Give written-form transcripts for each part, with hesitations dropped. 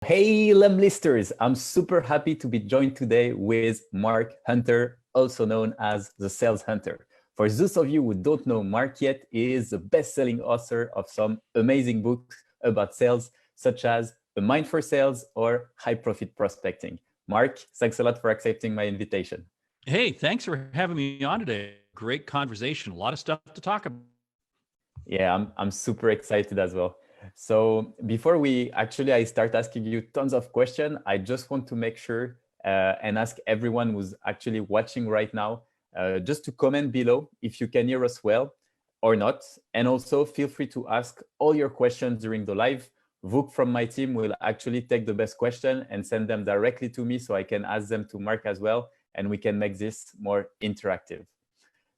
Hey, lemlisters! I'm super happy to be joined today with Mark Hunter, also known as the Sales Hunter. For those of you who don't know Mark yet, he is the best-selling author of some amazing books about sales, such as A Mind for Sales or High Profit Prospecting. Mark, thanks a lot for accepting my invitation. Hey, thanks for having me on today. Great conversation. A lot of stuff to talk about. Yeah, I'm super excited as well. So before I start asking you tons of questions, I just want to make sure and ask everyone who's actually watching right now, just to comment below if you can hear us well or not. And also feel free to ask all your questions during the live. Vuk from my team will actually take the best question and send them directly to me so I can ask them to Mark as well, and we can make this more interactive.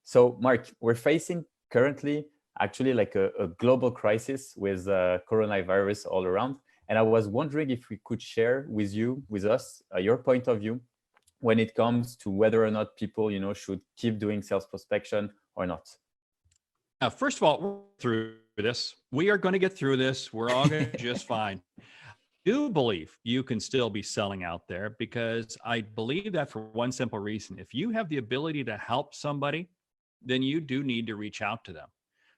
So Mark, we're facing currently actually like a global crisis with coronavirus all around. And I was wondering if we could share with us, your point of view when it comes to whether or not people, should keep doing sales prospection or not. First of all, we're through this. We are going to get through this. We're all going to be just fine. I do believe you can still be selling out there because I believe that for one simple reason. If you have the ability to help somebody, then you do need to reach out to them.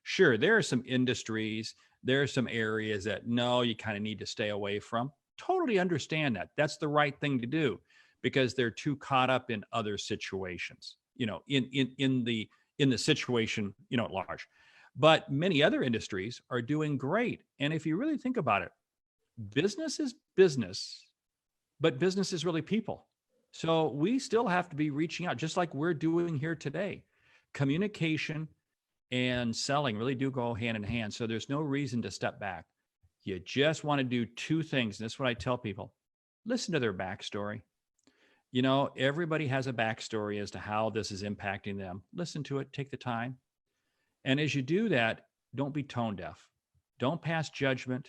Sure, there are some industries, there are some areas that no, you kind of need to stay away from. Totally understand that. That's the right thing to do because they're too caught up in other situations, in the situation, at large. But many other industries are doing great. And if you really think about it, business is business, but business is really people. So we still have to be reaching out, just like we're doing here today. Communication and selling really do go hand in hand. So there's no reason to step back. You just want to do two things. And that's what I tell people. Listen to their backstory. Everybody has a backstory as to how this is impacting them. Listen to it, take the time. And as you do that, don't be tone deaf. Don't pass judgment.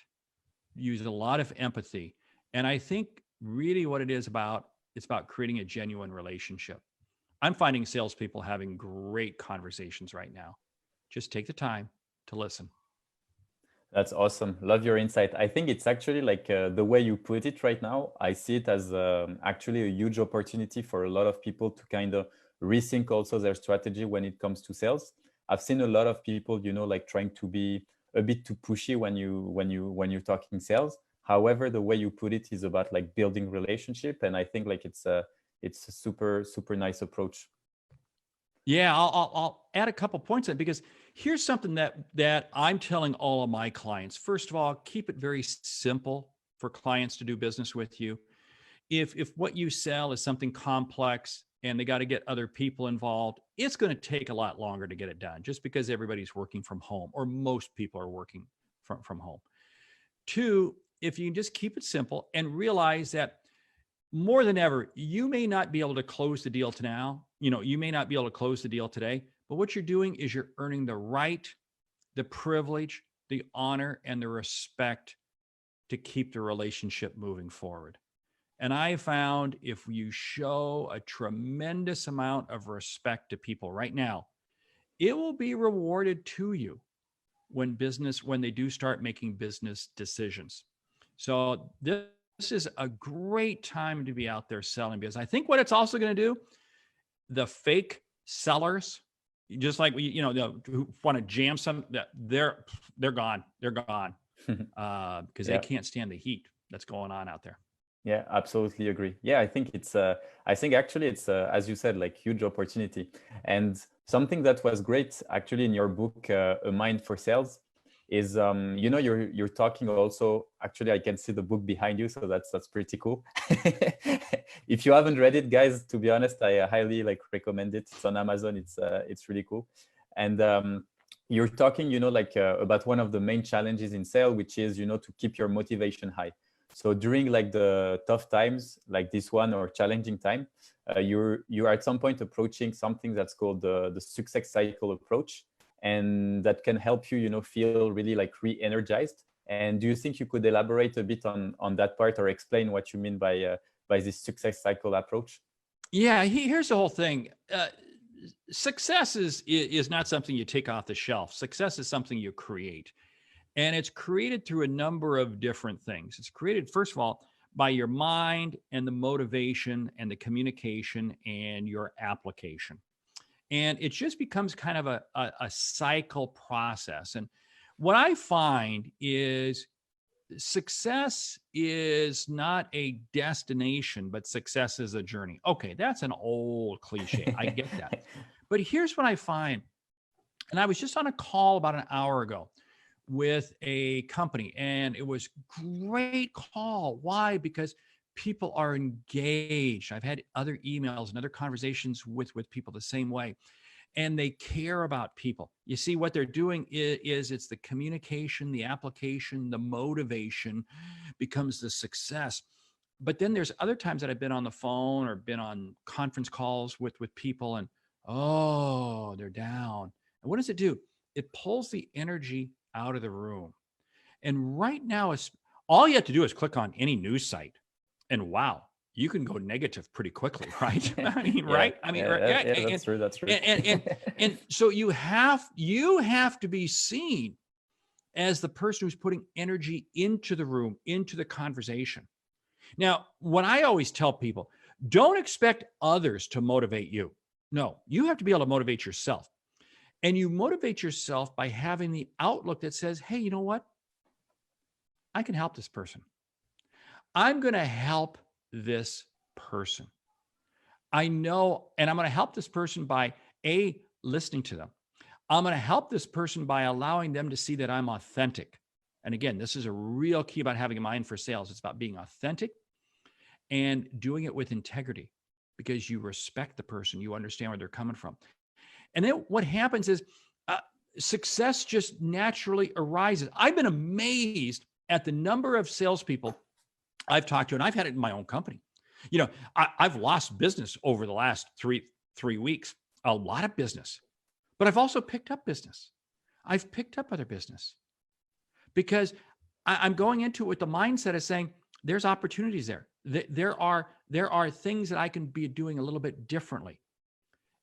Use a lot of empathy. And I think really what it's about creating a genuine relationship. I'm finding salespeople having great conversations right now. Just take the time to listen. That's awesome. Love your insight. I think it's actually like the way you put it right now. I see it as actually a huge opportunity for a lot of people to kind of rethink also their strategy when it comes to sales. I've seen a lot of people, like trying to be a bit too pushy when you're talking sales. However, the way you put it is about like building relationship, and I think like it's a super nice approach. Yeah, I'll add a couple points in because here's something that I'm telling all of my clients. First of all, keep it very simple for clients to do business with you. If what you sell is something complex and they got to get other people involved, it's going to take a lot longer to get it done just because everybody's working from home or most people are working from home. Two, if you can just keep it simple and realize that more than ever, you may not be able to close the deal to now. You may not be able to close the deal today, but what you're doing is you're earning the right, the privilege, the honor, and the respect to keep the relationship moving forward. And I found if you show a tremendous amount of respect to people right now, it will be rewarded to you when they do start making business decisions. So this is a great time to be out there selling because I think what it's also going to do, the fake sellers, just like who want to jam they're gone. They're gone because they can't stand the heat that's going on out there. Yeah, absolutely agree. Yeah, I think actually it's as you said, like huge opportunity. And something that was great actually in your book, A Mind for Sales, is you're talking also. Actually, I can see the book behind you, so that's pretty cool. If you haven't read it, guys, to be honest, I highly like recommend it. It's on Amazon. It's really cool. And you're talking, about one of the main challenges in sale, which is to keep your motivation high. So during like the tough times like this one or challenging time, you're at some point approaching something that's called the success cycle approach, and that can help you, feel really like re-energized. And do you think you could elaborate a bit on that part or explain what you mean by this success cycle approach? Yeah, here's the whole thing. Success is not something you take off the shelf. Success is something you create. And it's created through a number of different things. It's created, first of all, by your mind and the motivation and the communication and your application. And it just becomes kind of a cycle process. And what I find is success is not a destination, but success is a journey. Okay, that's an old cliche. I get that. But here's what I find. And I was just on a call about an hour ago with a company, and it was great call. Why? Because people are engaged. I've had other emails and other conversations with people the same way, and they care about people. You see, what they're doing is it's the communication, the application, the motivation becomes the success. But then there's other times that I've been on the phone or been on conference calls with people, and oh, they're down. And what does it do? It pulls the energy out of the room. And right now, all you have to do is click on any news site, and wow, you can go negative pretty quickly, right? I mean, right? I mean, that's true. That's true. And so you have to be seen as the person who's putting energy into the room, into the conversation. Now, what I always tell people, don't expect others to motivate you. No, you have to be able to motivate yourself. And you motivate yourself by having the outlook that says, hey, you know what? I can help this person. I'm going to help this person. I know, and I'm going to help this person by listening to them. I'm going to help this person by allowing them to see that I'm authentic. And again, this is a real key about having a mind for sales. It's about being authentic and doing it with integrity, because you respect the person. You understand where they're coming from. And then what happens is success just naturally arises. I've been amazed at the number of salespeople I've talked to, and I've had it in my own company. You know, I've lost business over the last three weeks, a lot of business, but I've also picked up business. I've picked up other business because I'm going into it with the mindset of saying there's opportunities there. There are things that I can be doing a little bit differently.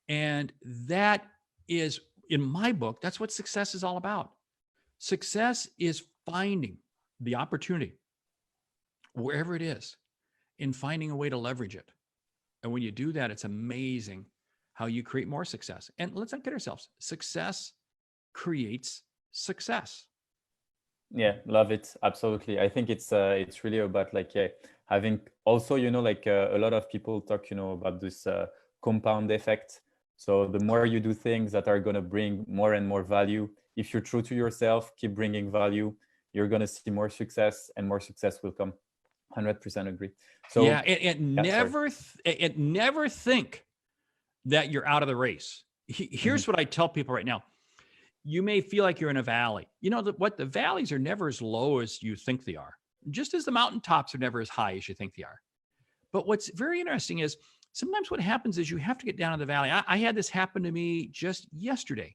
And that is, in my book, that's what success is all about. Success is finding the opportunity, wherever it is, in finding a way to leverage it. And when you do that, it's amazing how you create more success. And let's not kid ourselves. Success creates success. Yeah, love it. Absolutely. I think it's really about like having also, like a lot of people talk, about this compound effect. So the more you do things that are going to bring more and more value, if you're true to yourself, keep bringing value, you're going to see more success, and more success will come. 100% agree. So yeah, it never think that you're out of the race. Here's what I tell people right now. You may feel like you're in a valley. You know what? The valleys are never as low as you think they are, just as the mountaintops are never as high as you think they are. But what's very interesting is sometimes what happens is you have to get down to the valley. I had this happen to me just yesterday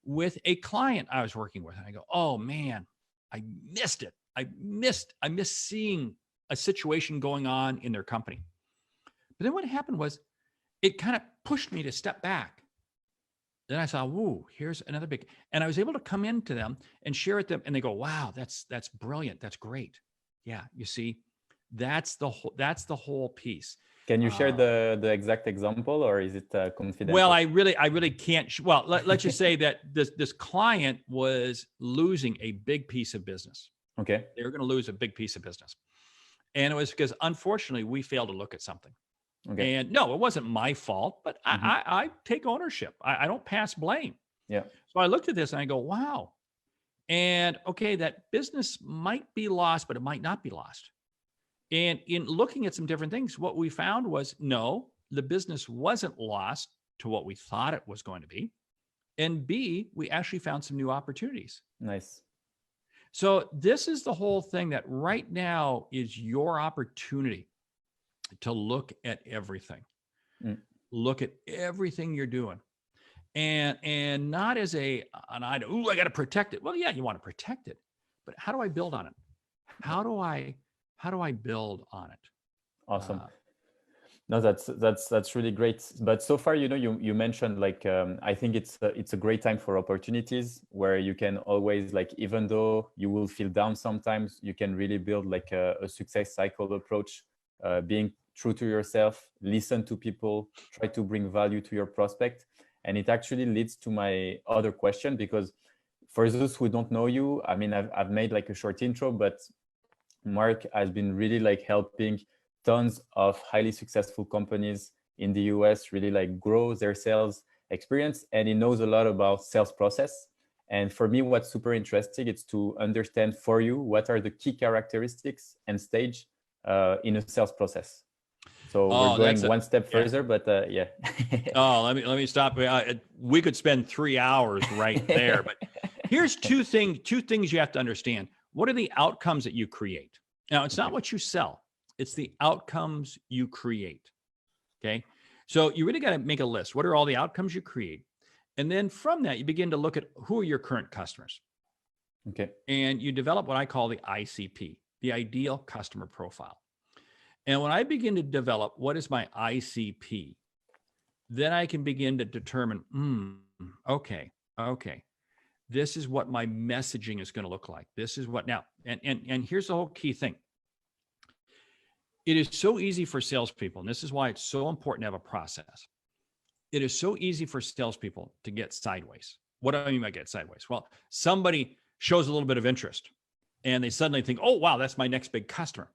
with a client I was working with. And I go, oh man, I missed it. I missed seeing a situation going on in their company. But then what happened was it kind of pushed me to step back. Then I saw, whoa, here's another big, and I was able to come into them and share with them, and they go, wow, that's brilliant. That's great. Yeah. You see, that's the whole piece. Can you share the exact example, or is it confidential? Well, I really can't. Well, let's just say that this client was losing a big piece of business. Okay. They were going to lose a big piece of business. And it was because, unfortunately, we failed to look at something. Okay. And no, it wasn't my fault, but I take ownership. I don't pass blame. Yeah. So I looked at this and I go, wow. And okay, that business might be lost, but it might not be lost. And in looking at some different things, what we found was, no, the business wasn't lost to what we thought it was going to be. And B, we actually found some new opportunities. Nice. So this is the whole thing, that right now is your opportunity to look at everything. Look at everything you're doing. And not as an item, I got to protect it. Well, yeah, you want to protect it, but how do I build on it? How do I build on it? Awesome. No, that's really great. But so far, you mentioned like I think it's a great time for opportunities where you can always like, even though you will feel down sometimes, you can really build like a success cycle approach, being true to yourself, listen to people, try to bring value to your prospect, and it actually leads to my other question, because for those who don't know you, I mean, I've made like a short intro, but Mark has been really like helping tons of highly successful companies in the US really like grow their sales experience, and he knows a lot about sales process. And for me, what's super interesting is to understand for you what are the key characteristics and stage in a sales process. So we're going one step further, but yeah. Oh, let me stop. We could spend 3 hours right there, but here's two things you have to understand. What are the outcomes that you create? Now, it's not what you sell. It's the outcomes you create. Okay. So you really got to make a list. What are all the outcomes you create? And then from that, you begin to look at who are your current customers. Okay. And you develop what I call the ICP, the ideal customer profile. And when I begin to develop what is my ICP, then I can begin to determine, okay, this is what my messaging is going to look like. This is what now, and here's the whole key thing. It is so easy for salespeople, and this is why it's so important to have a process. It is so easy for salespeople to get sideways. What do I mean by get sideways? Well, somebody shows a little bit of interest and they suddenly think, oh, wow, that's my next big customer.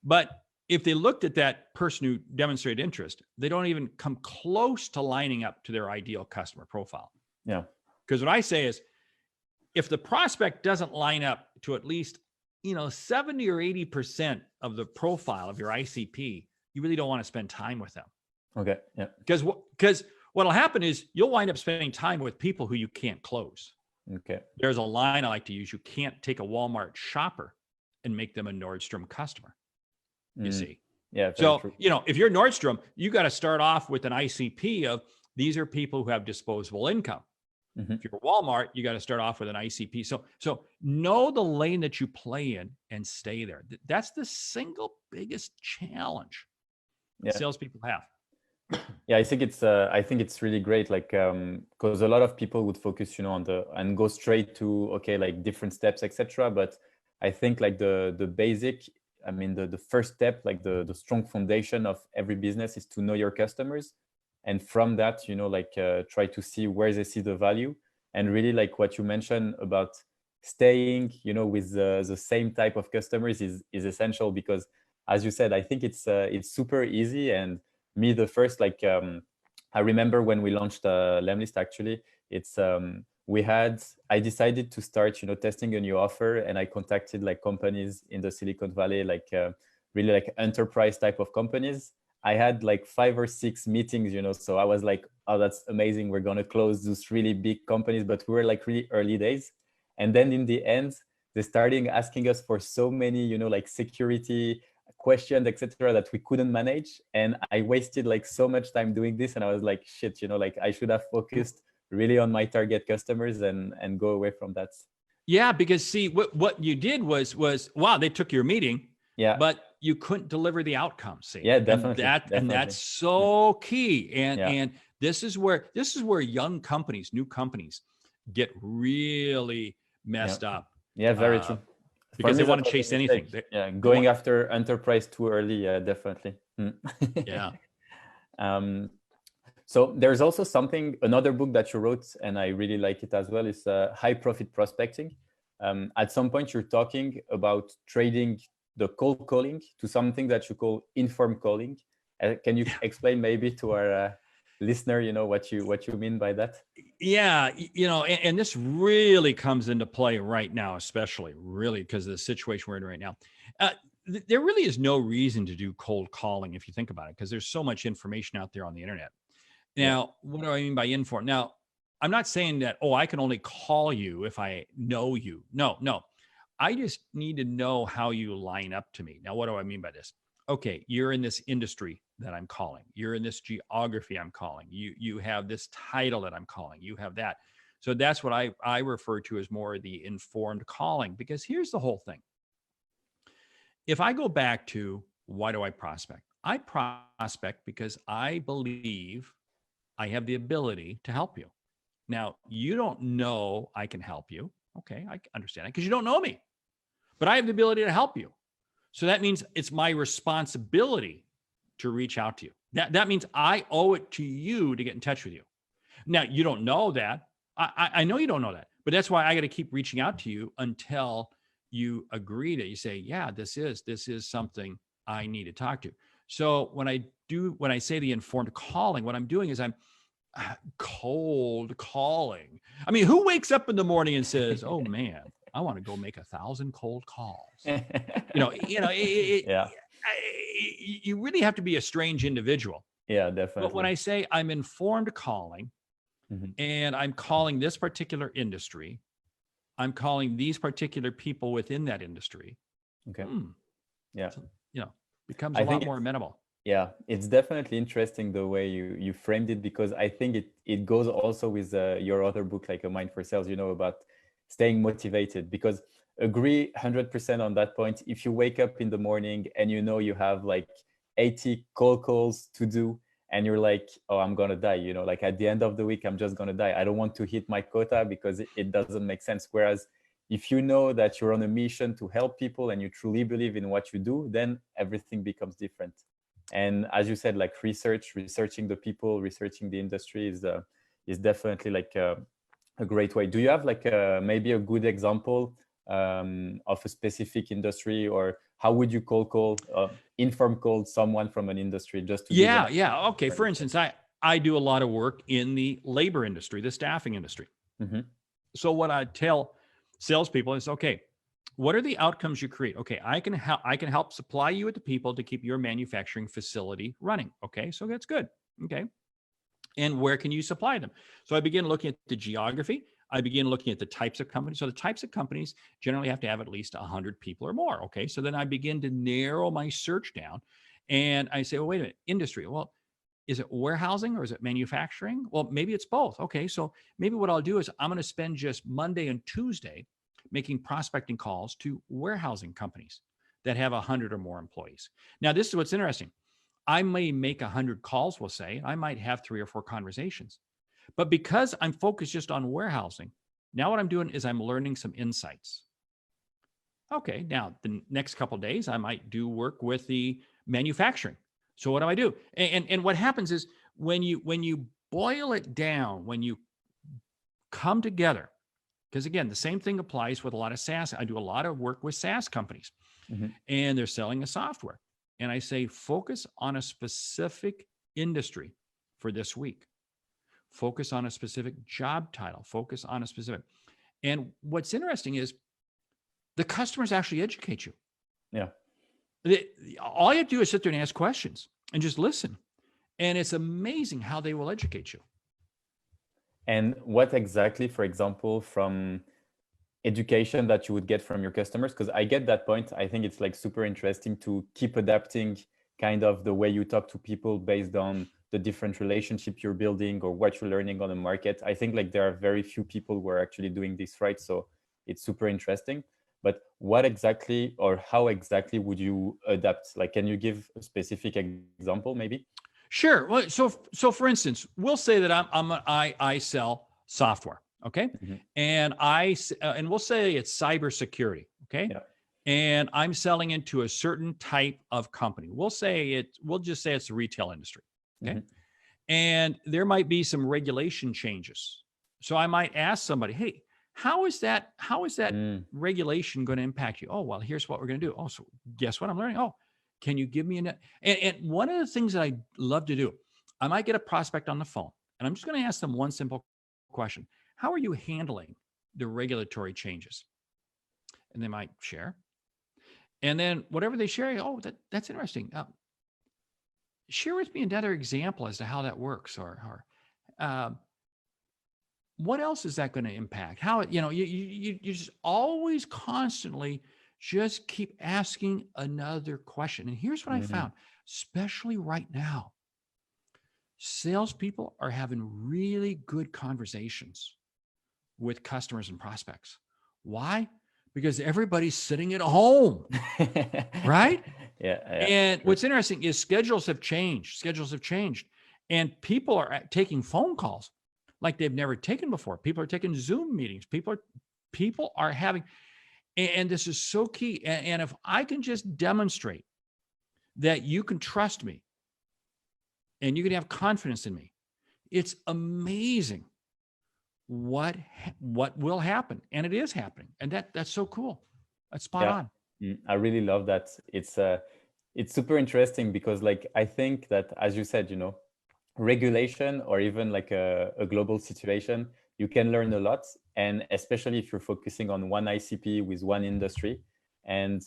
But if they looked at that person who demonstrated interest, they don't even come close to lining up to their ideal customer profile. Yeah. Because what I say is, if the prospect doesn't line up to at least 70 or 80% of the profile of your ICP, you really don't want to spend time with them. Okay. Yeah. Because what'll happen is you'll wind up spending time with people who you can't close. Okay. There's a line I like to use. You can't take a Walmart shopper and make them a Nordstrom customer. You see? Yeah. So, true. If you're Nordstrom, you got to start off with an ICP of these are people who have disposable income. Mm-hmm. If you're Walmart, you got to start off with an ICP. So know the lane that you play in and stay there. That's the single biggest challenge salespeople have. Yeah, I think it's really great, like because a lot of people would focus, and go straight to like different steps, etc. But I think like the basic, I mean the first step, like the strong foundation of every business is to know your customers, and from that, try to see where they see the value, and really like what you mentioned about staying, with the same type of customers is essential, because as you said, I think it's super easy. And me, the first, like I remember when we launched lemlist, actually, it's I decided to start testing a new offer, and I contacted like companies in the Silicon Valley, like really like enterprise type of companies. I had like 5 or 6 meetings, so I was like, oh, that's amazing, we're gonna close those really big companies, but we were like really early days. And then in the end, they started asking us for so many like security questions, etc., that we couldn't manage. And I wasted like so much time doing this, and I was like, shit, like I should have focused really on my target customers and go away from that. Yeah, because see, what you did was wow, they took your meeting, but you couldn't deliver the outcome. See, definitely, and that's so key. And this is where young companies, new companies, get really messed up. Yeah, very true. Because they want to chase anything. Going after enterprise too early, definitely. Yeah. So there's also another book that you wrote, and I really like it as well, is High Profit Prospecting. At some point, you're talking about trading the cold calling to something that you call informed calling. Can you explain maybe to our listener, what you mean by that? Yeah, and this really comes into play right now, especially really because of the situation we're in right now. There really is no reason to do cold calling if you think about it, because there's so much information out there on the internet. Now, what do I mean by informed? Now, I'm not saying that, I can only call you if I know you. No. I just need to know how you line up to me. Now, what do I mean by this? Okay, you're in this industry that I'm calling. You're in this geography I'm calling. You have this title that I'm calling. You have that. So that's what I refer to as more the informed calling, because here's the whole thing. If I go back to why do I prospect? I prospect because I believe I have the ability to help you. Now, you don't know I can help you. Okay, I understand that because you don't know me, but I have the ability to help you. So that means it's my responsibility to reach out to you. That means I owe it to you to get in touch with you. Now, you don't know that. I know you don't know that, but that's why I got to keep reaching out to you until you agree that you say, yeah, this is something I need to talk to. So when I say the informed calling, what I'm doing is I'm cold calling. I mean, who wakes up in the morning and says, "Oh man, I want to go make 1,000 cold calls"? Yeah. You really have to be a strange individual. Yeah, But when definitely. I say I'm informed calling Mhm. and I'm calling this particular industry, I'm calling these particular people within that industry, Okay. hmm, Yeah. so, becomes a I lot think more it's amenable. yeah, it's definitely interesting the way you framed it, because I think it goes also with your other book, like A Mind for Sales, about staying motivated. Because agree 100% on that point. If you wake up in the morning and you have like 80 cold calls to do, and you're like, oh, I'm gonna die, like at the end of the week, I'm just gonna die. I don't want to hit my quota because it doesn't make sense. Whereas if you know that you're on a mission to help people and you truly believe in what you do, then everything becomes different. And as you said, like researching the people, researching the industry is definitely like a great way. Do you have like maybe a good example of a specific industry, or how would you call inform call someone from an industry, just to give an Yeah. Okay. For example? instance, I do a lot of work in the labor industry, the staffing industry. Mm-hmm. So what I tell salespeople is, okay, what are the outcomes you create? Okay, I can help supply you with the people to keep your manufacturing facility running. Okay, so that's good. Okay, and where can you supply them? So I begin looking at the geography. I begin looking at the types of companies. So the types of companies generally have to have at least 100 people or more. Okay, so then I begin to narrow my search down, and I say, well, wait a minute, industry. Well, is it warehousing or is it manufacturing? Well, maybe it's both. Okay, so maybe what I'll do is I'm going to spend just Monday and Tuesday making prospecting calls to warehousing companies that have 100 or more employees. Now, this is what's interesting. I may make 100 calls, we'll say. I might have 3 or 4 conversations. But because I'm focused just on warehousing, now what I'm doing is I'm learning some insights. Okay, now the next couple of days, I might do work with the manufacturing. So what do I do? And what happens is when you boil it down, when you come together, because again, the same thing applies with a lot of SaaS. I do a lot of work with SaaS companies, Mm-hmm. and they're selling a software. And I say, focus on a specific industry for this week. Focus on a specific job title. Focus on a specific. And what's interesting is the customers actually educate you. Yeah. All you have to do is sit there and ask questions and just listen. And it's amazing how they will educate you. And what exactly, for example, from education that you would get from your customers? Because I get that point. I think it's like super interesting to keep adapting kind of the way you talk to people based on the different relationship you're building or what you're learning on the market. I think like there are very few people who are actually doing this right. So it's super interesting. But what exactly or how exactly would you adapt? Like, can you give a specific example maybe? Sure. Well, so for instance, we'll say that I sell software, okay, Mm-hmm. and and we'll say it's cybersecurity, okay, Yeah. and I'm selling into a certain type of company. We'll just say it's the retail industry, okay, Mm-hmm. and there might be some regulation changes. So I might ask somebody, hey, how is that Mm. regulation going to impact you? Oh, well, here's what we're going to do. Oh, so guess what I'm learning? Oh, can you give me and one of the things that I love to do, I might get a prospect on the phone and I'm just going to ask them one simple question. How are you handling the regulatory changes? And they might share. And then whatever they share, oh, that's interesting. Share with me another example as to how that works, or uh, what else is that going to impact? How you just always constantly just keep asking another question. And here's what I Mm-hmm. found, especially right now, salespeople are having really good conversations with customers and prospects. Why? because everybody's sitting at home, right? Yeah. And what's interesting is schedules have changed. And people are taking phone calls like they've never taken before. People are taking Zoom meetings. People are having, and this is so key. And if I can just demonstrate that you can trust me and you can have confidence in me, it's amazing what will happen. And it is happening. And that's so cool. That's spot on. I really love that. It's super interesting because like I think that, as you said, regulation or even like a global situation, you can learn a lot. And especially if you're focusing on one ICP with one industry. And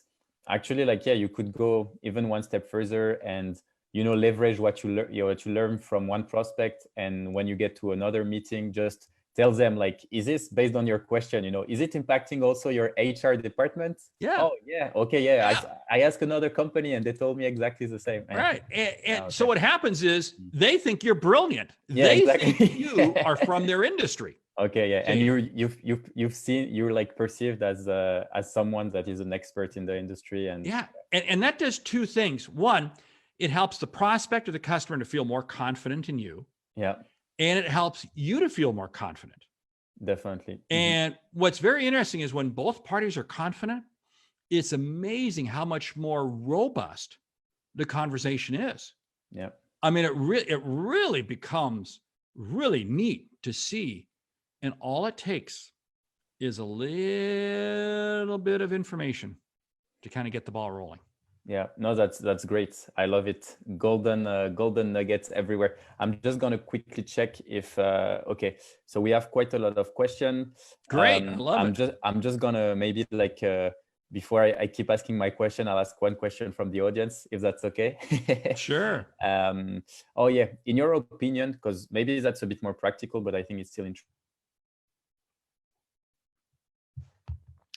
actually, like, yeah, you could go even one step further and leverage what you learn from one prospect. And when you get to another meeting, just tell them like, is this based on your question, is it impacting also your HR department? Yeah. Oh yeah. Okay. Yeah. I asked another company and they told me exactly the same. Right. And okay. So what happens is they think you're brilliant. Yeah, they exactly. think you are from their industry. Okay. Yeah. And you're like perceived as someone that is an expert in the industry. And yeah. And that does two things. One, it helps the prospect or the customer to feel more confident in you. Yeah. And it helps you to feel more confident. Definitely. And what's very interesting is when both parties are confident, it's amazing how much more robust the conversation is. Yeah. I mean, it really becomes really neat to see. And all it takes is a little bit of information to kind of get the ball rolling. Yeah, no, that's great. I love it. Golden nuggets everywhere. I'm just gonna quickly check if okay. So we have quite a lot of questions. Great, I love it. I'm just gonna maybe like before I keep asking my question, I'll ask one question from the audience, if that's okay. Sure. Oh yeah, in your opinion, because maybe that's a bit more practical, but I think it's still interesting.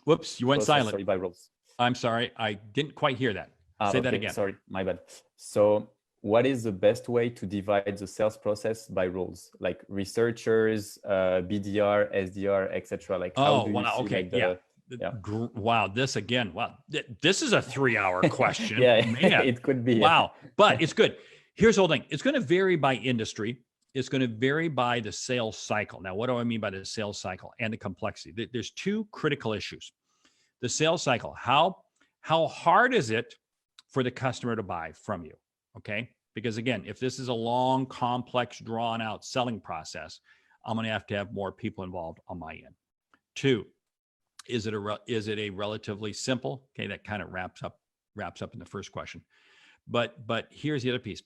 Whoops, you went silent. Sorry, by roles. I'm sorry, I didn't quite hear that. Say that again. Sorry, my bad. So what is the best way to divide the sales process by roles, like researchers, BDR, SDR, etc.? Like, how do you see, okay, like, the, yeah. Wow, this again. Wow, this is a 3-hour question. Yeah, man. It could be. Wow, but it's good. Here's the whole thing. It's going to vary by industry. It's going to vary by the sales cycle. Now, what do I mean by the sales cycle and the complexity? There's two critical issues. The sales cycle. How hard is it for the customer to buy from you? Okay. Because again, if this is a long, complex, drawn out selling process, I'm going to have more people involved on my end. Two, is it a relatively simple? Okay. That kind of wraps up in the first question. But here's the other piece.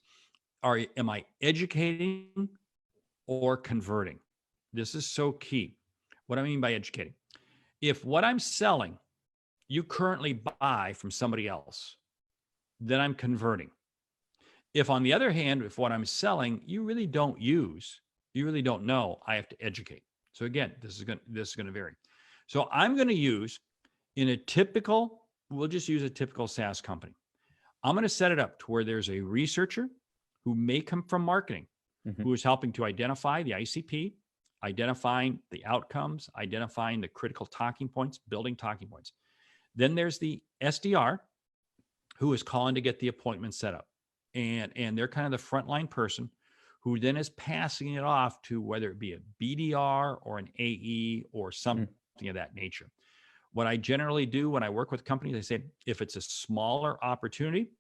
Am I educating or converting? This is so key. What I mean by educating. If what I'm selling, you currently buy from somebody else, then I'm converting. If on the other hand, if what I'm selling, you really don't use, you really don't know, I have to educate. So again, this is going to vary. So I'm going to use we'll just use a typical SaaS company. I'm going to set it up to where there's a researcher who may come from marketing, who is helping to identify the ICP, identifying the outcomes, identifying the critical talking points, building talking points. Then there's the SDR who is calling to get the appointment set up. And they're kind of the frontline person who then is passing it off to whether it be a BDR or an AE or something of that nature. What I generally do when I work with companies, I say, if it's a smaller opportunity,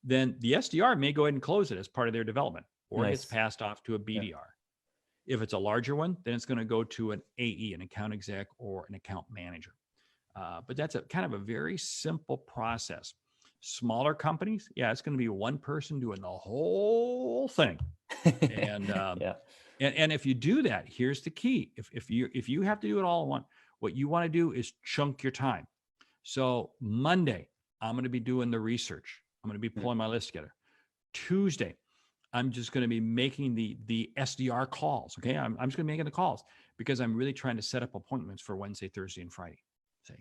then the SDR may go ahead and close it as part of their development, or it gets passed off to a BDR. Yeah. If it's a larger one, then it's going to go to an AE, an account exec, or an account manager. But that's a kind of a very simple process. Smaller companies, it's going to be one person doing the whole thing. And and if you do that, here's the key: if you have to do it all at once, what you want to do is chunk your time. So Monday, I'm going to be doing the research. I'm going to be pulling my list together. Tuesday, I'm just going to be making the SDR calls. Okay, I'm just going to be making the calls because I'm really trying to set up appointments for Wednesday, Thursday, and Friday. Say,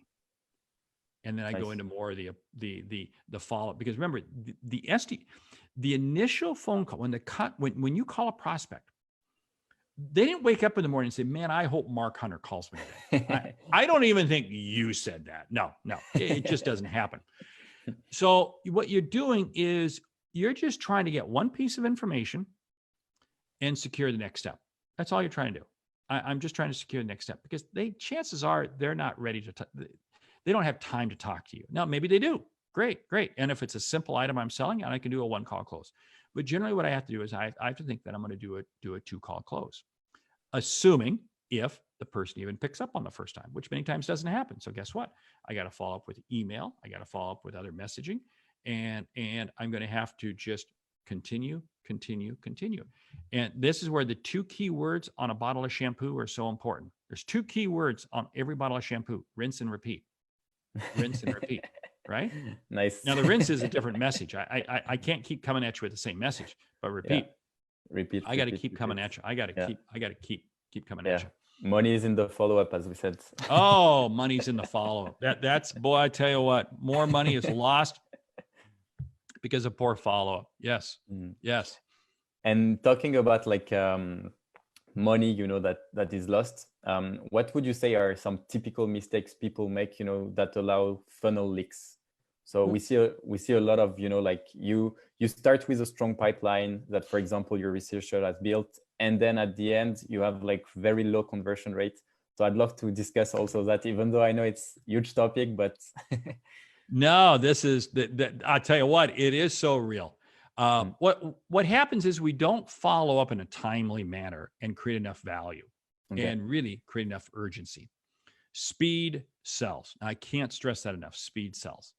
and then I go into more of the follow up, because remember the initial phone call when you call a prospect, they didn't wake up in the morning and say, man, I hope Mark Hunter calls me today. I don't even think you said that. No, it just doesn't happen. So what you're doing is you're just trying to get one piece of information and secure the next step. That's all you're trying to do. I'm just trying to secure the next step because chances are they're not ready to, they don't have time to talk to you. Now, maybe they do. Great. And if it's a simple item I'm selling, and I can do a 1-call close. But generally what I have to do is I have to think that I'm going to do a 2-call close, assuming if the person even picks up on the first time, which many times doesn't happen. So guess what? I got to follow up with email. I got to follow up with other messaging, and I'm going to have to just continue. And this is where the 2 key words on a bottle of shampoo are so important. There's 2 key words on every bottle of shampoo: rinse and repeat. Rinse and repeat. Right? Nice. Now the rinse is a different message. I can't keep coming at you with the same message, but repeat. Yeah. Repeat. I got to keep coming at you. I got to keep coming at you. Money is in the follow-up, as we said. Oh, money's in the follow-up. That's, boy, I tell you what, more money is lost because of poor follow-up. Yes. Yes. And talking about like money, that is lost. What would you say are some typical mistakes people make, that allow funnel leaks? So we see a lot of, like you start with a strong pipeline that, for example, your researcher has built, and then at the end you have like very low conversion rate. So I'd love to discuss also that, even though I know it's a huge topic, but no, this is that. I tell you what, it is so real. What happens is we don't follow up in a timely manner and create enough value and really create enough urgency. Speed sells. I can't stress that enough. Speed sells.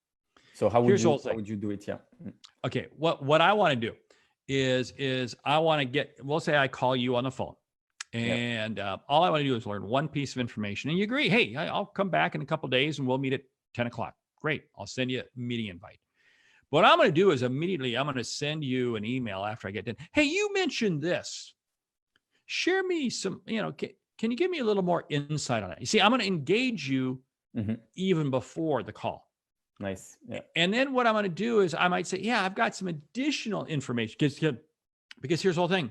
So how would you do it? Yeah. Okay. What I want to do is I want to get, we'll say I call you on the phone, and all I want to do is learn one piece of information, and you agree, hey, I'll come back in a couple of days and we'll meet at 10 o'clock. Great. I'll send you a meeting invite. What I'm going to do is immediately I'm going to send you an email after I get done. Hey, you mentioned this. Share me some, can you give me a little more insight on it? You see, I'm going to engage you even before the call. Nice. Yeah. And then what I'm going to do is I might say, yeah, I've got some additional information because here's the whole thing.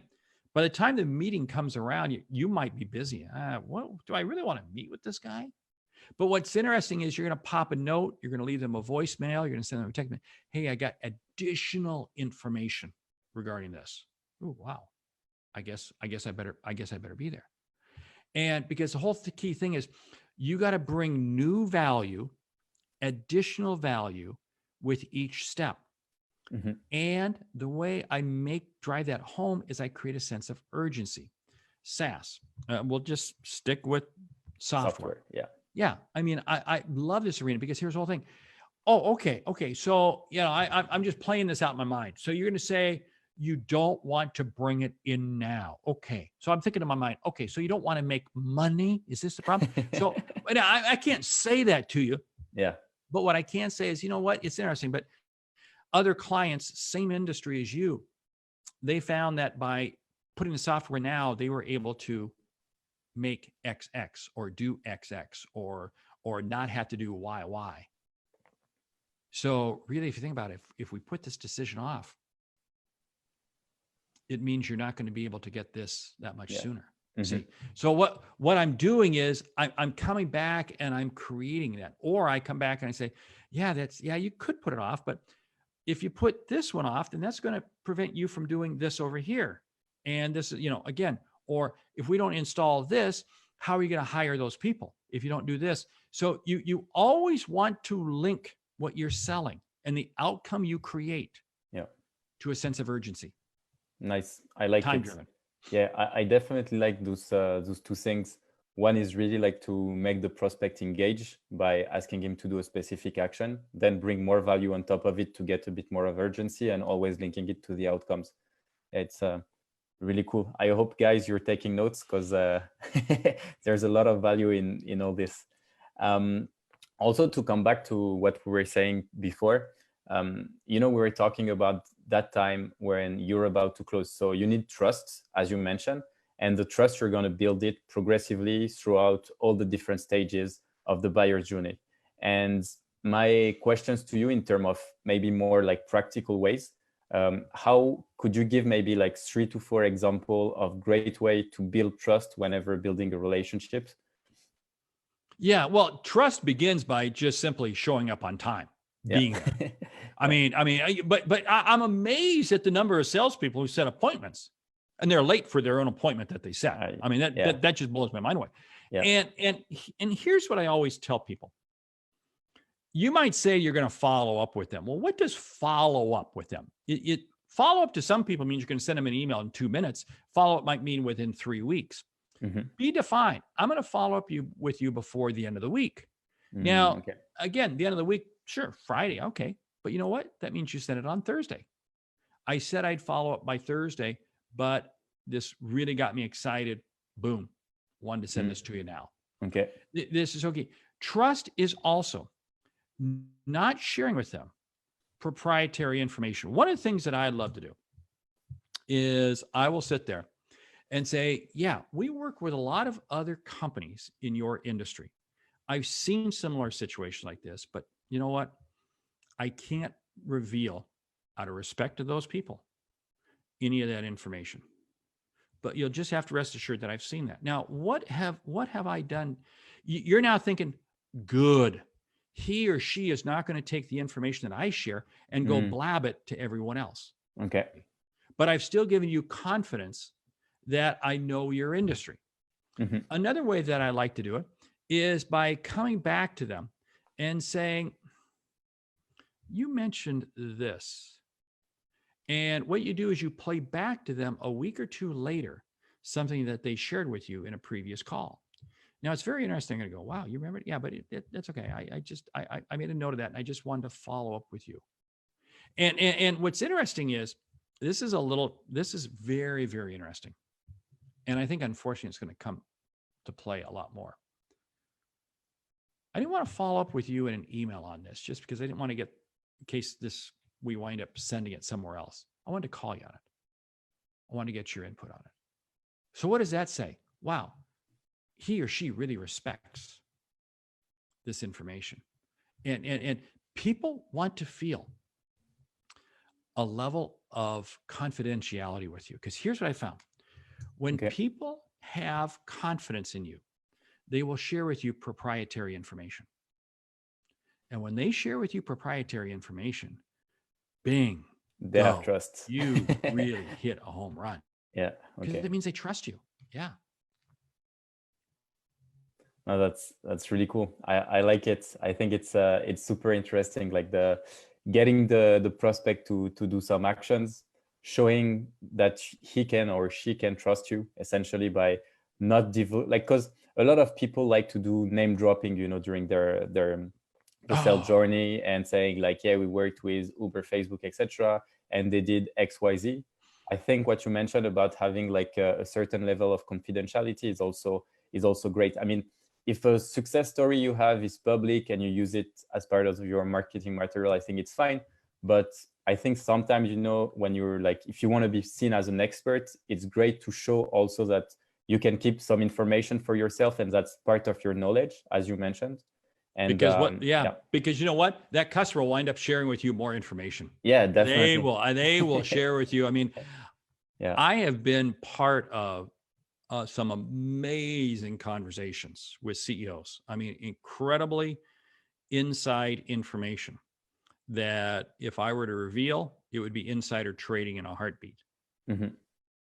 By the time the meeting comes around, you might be busy. What do I really want to meet with this guy? But what's interesting is you're going to pop a note. You're going to leave them a voicemail. You're going to send them a text. Hey, I got additional information regarding this. Oh, wow. I guess I better be there. And because the whole key thing is you got to bring new value, additional value with each step. And the way I drive that home is I create a sense of urgency. SaaS. We'll just stick with software. Yeah. I mean, I love this arena because here's the whole thing. Oh, okay. So, I'm just playing this out in my mind. So you're going to say you don't want to bring it in now. Okay. So I'm thinking in my mind, okay, so you don't want to make money. Is this the problem? So I can't say that to you. Yeah. But what I can say is, you know what? It's interesting, but other clients, same industry as you, they found that by putting the software now, they were able to make XX or do XX or not have to do YY. So really, if you think about it, if we put this decision off, it means you're not going to be able to get this that much sooner. See, so what I'm doing is I'm coming back and I'm creating that, or I come back and I say, you could put it off, but if you put this one off, then that's going to prevent you from doing this over here. And this is, again, or if we don't install this, how are you going to hire those people if you don't do this? So you always want to link what you're selling and the outcome you create to a sense of urgency. Nice. I like time it. Driven. Yeah, I definitely like those 2 things. One is really like to make the prospect engage by asking him to do a specific action, then bring more value on top of it to get a bit more of urgency, and always linking it to the outcomes. It's really cool. I hope, guys, you're taking notes because there's a lot of value in all this. Also, to come back to what we were saying before, we were talking about that time when you're about to close. So you need trust, as you mentioned, and the trust, you're going to build it progressively throughout all the different stages of the buyer's journey. And my questions to you in terms of maybe more like practical ways, How could you give maybe like 3 to 4 example of great way to build trust whenever building a relationship? Yeah, well, trust begins by just simply showing up on time, Yeah. being there. I'm amazed at the number of salespeople who set appointments and they're late for their own appointment that they set. That just blows my mind away. Yeah. And here's what I always tell people. You might say you're going to follow up with them. Well, what does follow up with them? Follow up to some people means you're going to send them an email in 2 minutes. Follow up might mean within 3 weeks. Be defined. I'm going to follow up with you before the end of the week. Now, again, the end of the week, sure, Friday, okay. But you know what? That means you sent it on Thursday. I said I'd follow up by Thursday, but this really got me excited. Boom. Wanted to send this to you now. Okay. This is okay. Trust is also not sharing with them proprietary information. One of the things that I love to do is I will sit there and say, yeah, we work with a lot of other companies in your industry. I've seen similar situations like this, but you know what? I can't reveal, out of respect to those people, any of that information. But you'll just have to rest assured that I've seen that. Now, what have I done? You're now thinking, good. He or she is not going to take the information that I share and go blab it to everyone else. Okay. But I've still given you confidence that I know your industry. Another way that I like to do it is by coming back to them and saying, you mentioned this. And what you do is you play back to them a week or two later, something that they shared with you in a previous call. Now, it's very interesting. I go, wow, you remember it? Yeah, but that's okay. I made a note of that, and I just wanted to follow up with you. And what's interesting is this is very, very interesting. And I think, unfortunately, it's going to come to play a lot more. I didn't want to follow up with you in an email on this just because I didn't want to get, in case we wind up sending it somewhere else. I wanted to call you on it. I wanted to get your input on it. So what does that say? Wow, he or she really respects this information. And people want to feel a level of confidentiality with you. Because here's what I found. When people have confidence in you, they will share with you proprietary information. And when they share with you proprietary information, bing, they have trust. You really hit a home run. Yeah. Because that means they trust you. Yeah. No, that's really cool. I like it. I think it's super interesting. Like getting the prospect to do some actions, showing that he can or she can trust you, essentially, by not because a lot of people like to do name dropping, during their sales journey, and saying like, yeah, we worked with Uber, Facebook, etc., and they did XYZ. I think what you mentioned about having like a certain level of confidentiality is also great. I mean, if a success story you have is public and you use it as part of your marketing material, I think it's fine. But I think sometimes, when you're like, if you want to be seen as an expert, it's great to show also that you can keep some information for yourself, and that's part of your knowledge, as you mentioned. And because you know what? That customer will wind up sharing with you more information. Yeah, definitely. They will share with you. I mean, yeah, I have been part of some amazing conversations with CEOs. I mean, incredibly inside information that if I were to reveal, it would be insider trading in a heartbeat.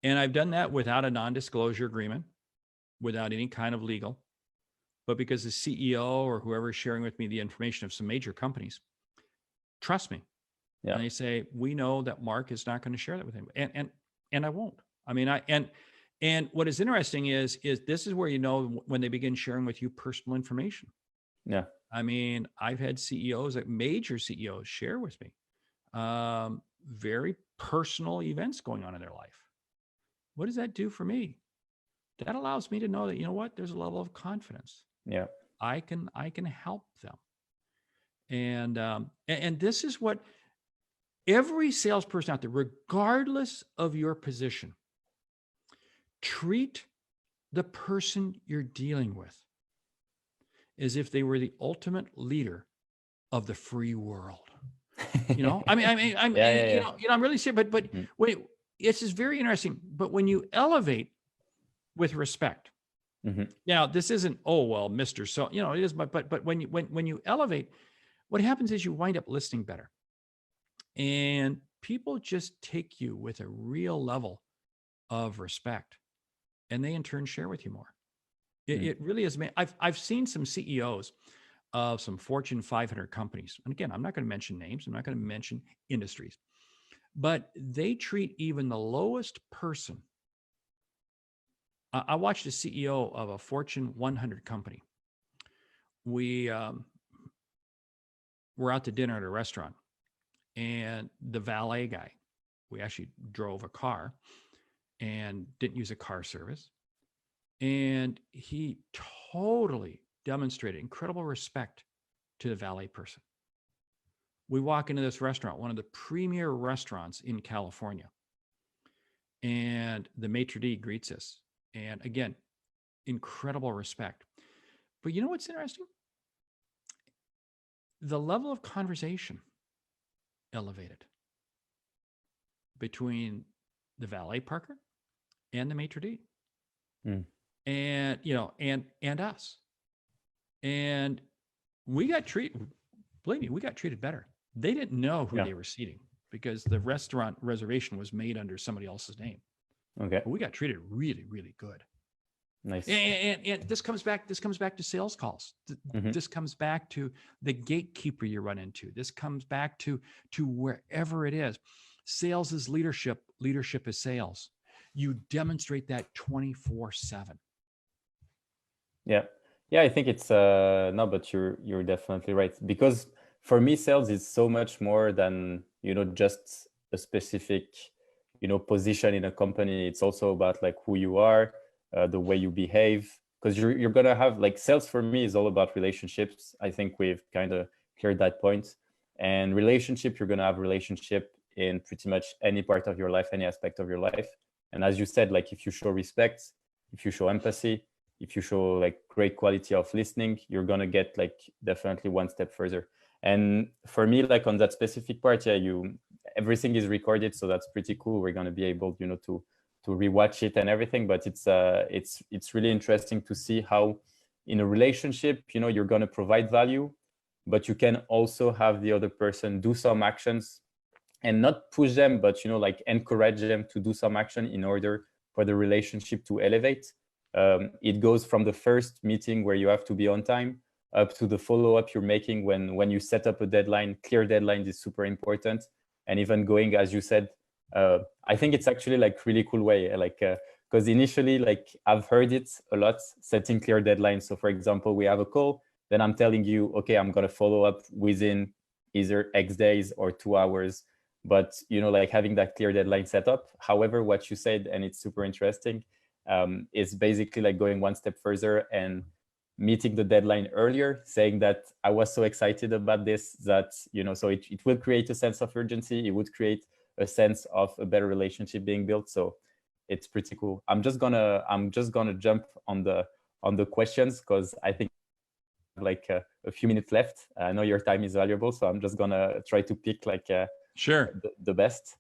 And I've done that without a non-disclosure agreement, without any kind of legal, but because the CEO or whoever is sharing with me the information of some major companies trust me. Yeah. And they say, we know that Mark is not going to share that with him. And I won't. I mean, and what is interesting is this is where when they begin sharing with you personal information. Yeah. I mean, I've had major CEOs share with me very personal events going on in their life. What does that do for me? That allows me to know that, there's a level of confidence. Yeah. I can help them. And this is what every salesperson out there, regardless of your position, treat the person you're dealing with as if they were the ultimate leader of the free world. You know, I'm, Yeah. I'm really serious, but Mhm. wait, it's just very interesting. But when you elevate with respect, Mhm. now this isn't, oh, well, Mr. So, it is, but when you elevate, what happens is you wind up listening better, and people just take you with a real level of respect, and they in turn share with you more. Mm. It really is. I've seen some CEOs of some Fortune 500 companies, and again, I'm not going to mention names, I'm not going to mention industries, but they treat even the lowest person. I watched a CEO of a Fortune 100 company. We were out to dinner at a restaurant, and the valet guy, we actually drove a car and didn't use a car service. And he totally demonstrated incredible respect to the valet person. We walk into this restaurant, one of the premier restaurants in California, and the maitre d' greets us. And again, incredible respect. But you know what's interesting? The level of conversation elevated between the valet parker and the maitre d', Mm. and and us. And we got treated, believe me, we got treated better. They didn't know who Yeah. they were seating because the restaurant reservation was made under somebody else's name. Okay. But we got treated really, really good. Nice. And this comes back to sales calls. Mhm. This comes back to the gatekeeper you run into. This comes back to wherever it is. Sales is leadership. Leadership is sales. You demonstrate that 24/7. Yeah. Yeah, I think it's no, but you're definitely right. Because for me, sales is so much more than, just a specific, position in a company. It's also about like who you are, the way you behave. Because you're gonna have like sales for me is all about relationships. I think we've kind of cleared that point. And relationship, you're gonna have relationship in pretty much any part of your life, any aspect of your life. And as you said, like if you show respect, if you show empathy, if you show like great quality of listening, you're gonna get like definitely one step further. And for me, like on that specific part, yeah, everything is recorded, so that's pretty cool. We're gonna be able, to rewatch it and everything. But it's really interesting to see how in a relationship, you're gonna provide value, but you can also have the other person do some actions and not push them, but like encourage them to do some action in order for the relationship to elevate. It goes from the first meeting where you have to be on time up to the follow-up you're making when you set up a deadline. Clear deadlines is super important. And even going, as you said, I think it's actually like really cool way, like because initially, like I've heard it a lot, setting clear deadlines. So for example, we have a call, then I'm telling you, okay, I'm going to follow up within either X days or 2 hours. But like having that clear deadline set up. However, what you said, and it's super interesting, is basically like going one step further and meeting the deadline earlier, saying that I was so excited about this that, so it will create a sense of urgency. It would create a sense of a better relationship being built. So it's pretty cool. I'm just gonna jump on the questions because I think like a few minutes left. I know your time is valuable, so I'm just gonna try to pick like Sure. the best.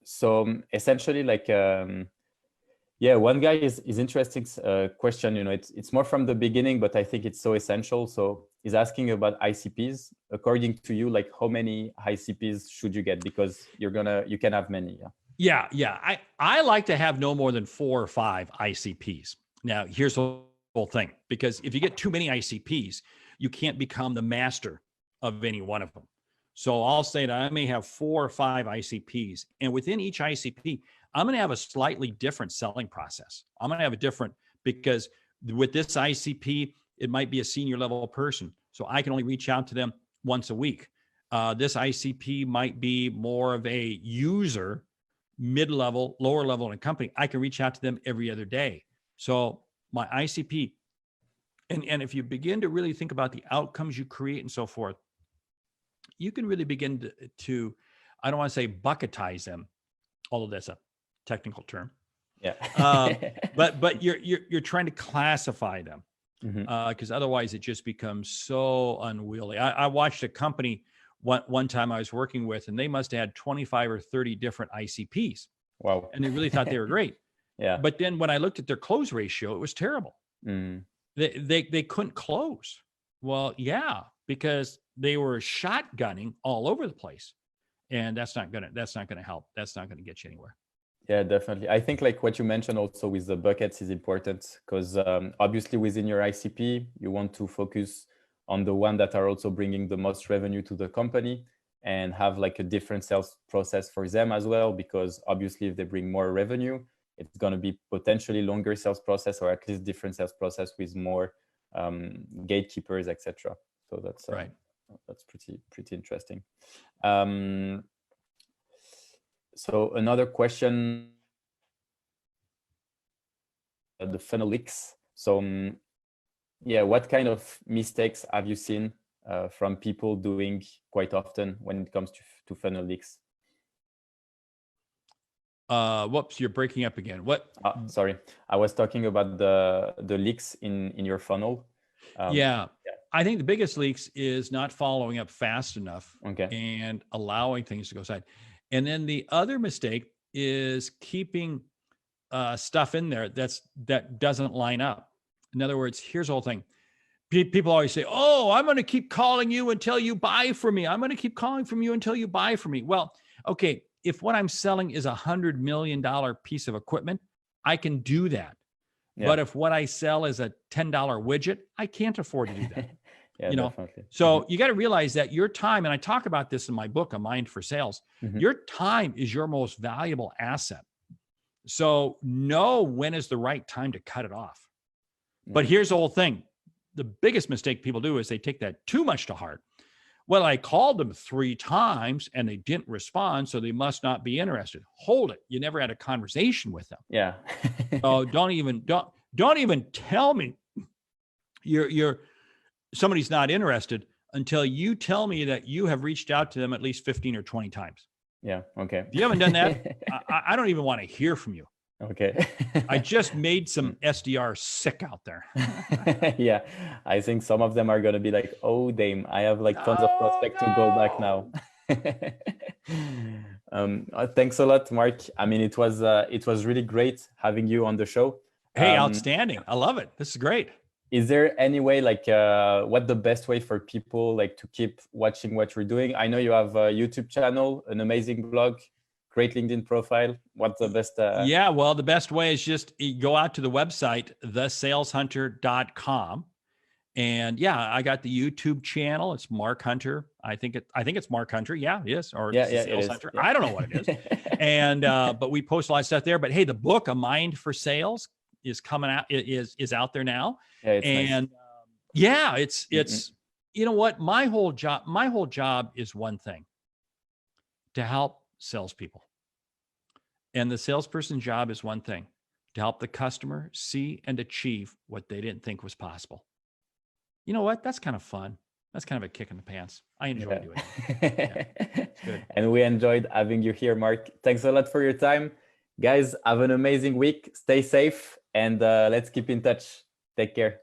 So essentially, like yeah, one guy is interesting question. It's more from the beginning, but I think it's so essential. So he's asking about ICPs. According to you, like how many ICPs should you get? Because you can have many. Yeah. I like to have no more than 4 or 5 ICPs. Now, here's the whole thing, because if you get too many ICPs, you can't become the master of any one of them. So I'll say that I may have 4 or 5 ICPs, and within each ICP, I'm going to have a slightly different selling process. I'm going to have a different, because with this ICP, it might be a senior level person, so I can only reach out to them once a week. This ICP might be more of a user, mid-level, lower level in a company. I can reach out to them every other day. So my ICP, and if you begin to really think about the outcomes you create and so forth, you can really begin to I don't want to say bucketize them, although that's a technical term. Yeah. But you're trying to classify them, because otherwise it just becomes so unwieldy. I watched a company one time I was working with, and they must have had 25 or 30 different ICPs. Wow. And they really thought they were great. Yeah. But then when I looked at their close ratio, it was terrible. They couldn't close. Well, yeah, because they were shotgunning all over the place. And that's not gonna help. That's not gonna get you anywhere. Yeah, definitely. I think like what you mentioned also with the buckets is important, because obviously within your ICP, you want to focus on the one that are also bringing the most revenue to the company, and have like a different sales process for them as well, because obviously if they bring more revenue, it's going to be potentially longer sales process, or at least different sales process with more gatekeepers, etc. So that's right. That's pretty interesting. So another question, the funnel leaks. So yeah, what kind of mistakes have you seen from people doing quite often when it comes to funnel leaks? Whoops, you're breaking up again. What? Sorry, I was talking about the leaks in your funnel. Yeah. I think the biggest leaks is not following up fast enough, Okay. and allowing things to go aside. And then the other mistake is keeping stuff in there that doesn't line up. In other words, here's the whole thing. People always say, "Oh, I'm going to keep calling you until you buy from me. I'm going to keep calling from you until you buy from me." Well, okay, if what I'm selling is $100 million piece of equipment, I can do that. Yeah. But if what I sell is a $10 widget, I can't afford to do that. Yeah, definitely. So you got to realize that your time, and I talk about this in my book, A Mind for Sales, your time is your most valuable asset. So know when is the right time to cut it off. But here's the whole thing. The biggest mistake people do is they take that too much to heart. Well, I called them 3 times and they didn't respond, so they must not be interested. Hold it. You never had a conversation with them. Yeah. So don't even tell me you're somebody's not interested until you tell me that you have reached out to them at least 15 or 20 times. Yeah. Okay. If you haven't done that, I don't even want to hear from you. Okay. I just made some SDRs sick out there. Yeah. I think some of them are going to be like, "Oh, damn, I have like tons of prospects to go back now." Thanks a lot, Mark. I mean, it was really great having you on the show. Hey, outstanding. I love it. This is great. Is there any way, like, what the best way for people like to keep watching what you're doing? I know you have a YouTube channel, an amazing blog, great LinkedIn profile. What's the best? Yeah, well, the best way is just go out to the website, thesaleshunter.com. And yeah, I got the YouTube channel. It's Mark Hunter. I think it's Mark Hunter. Yeah, it is. Or it's Sales Hunter. Yeah. I don't know what it is. And but we post a lot of stuff there. But hey, the book, A Mind for Sales, is coming out. Is out there now. Yeah, it's and nice. Yeah, it's you know what? My whole job is one thing: to help salespeople. And the salesperson's job is one thing: to help the customer see and achieve what they didn't think was possible. You know what? That's kind of fun. That's kind of a kick in the pants. I enjoy doing it. Yeah, it's good. And we enjoyed having you here, Mark. Thanks a lot for your time. Guys, have an amazing week. Stay safe, and let's keep in touch. Take care.